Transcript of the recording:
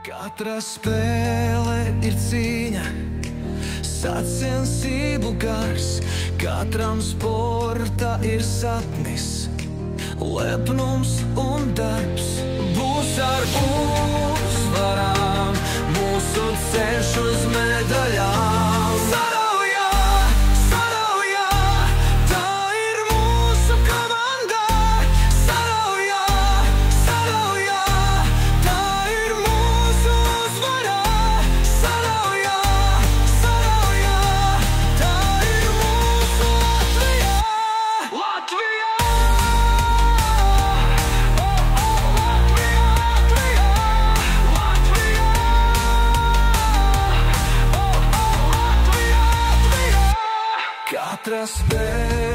Katra spēle ir cīņa, sacensību gars, katram sporta ir sapnis, lepnums un darbs. Būs ar uzvarām, mūsu ceļš uz medaļām. Saraujā, saraujā, tā ir mūsu komanda. Saraujā, saraujā, tā ir mūsu uzvara. Saraujā, saraujā, tā ir mūsu Latvija. Latvija! Katra spēle